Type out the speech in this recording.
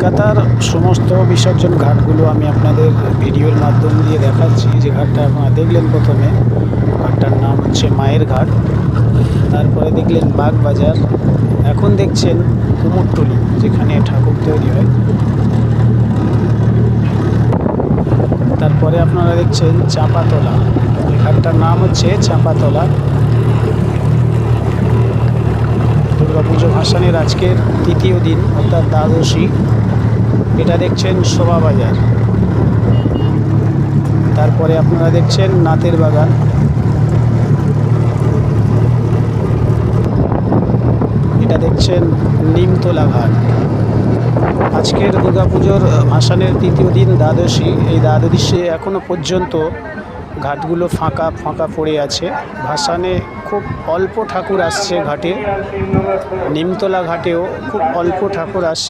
কলকাতার সমস্ত বিসর্জন ঘাটগুলো আমি আপনাদের ভিডিওর মাধ্যম দিয়ে দেখাচ্ছি। যে ঘাটটা আপনারা দেখলেন প্রথমে, ঘাটটার নাম হচ্ছে মায়ের ঘাট। তারপরে দেখলেন বাগবাজার, এখন দেখছেন কুমোরটুলি, যেখানে ঠাকুর তৈরি হয়। তারপরে আপনারা দেখছেন চাঁপাতলা, এই ঘাটটার নাম হচ্ছে চাঁপাতলা। দুর্গাপুজো ভাসানের আজকের তৃতীয় দিন, অর্থাৎ দ্বাদশী। এটা দেখছেন শোভাবাজার। তারপরে আপনারা দেখছেন নাতের বাগান। এটা দেখছেন নিমতলা ঘাট। আজকের দুর্গাপুজোর ভাসানের তৃতীয় দিন দ্বাদশী। এই দ্বাদশী এখনও পর্যন্ত ঘাটগুলো ফাঁকা ফাঁকা পড়ে আছে। ভাসানে খুব অল্প ঠাকুর আসছে ঘাটে। নিমতলা ঘাটেও খুব অল্প ঠাকুর আসছে।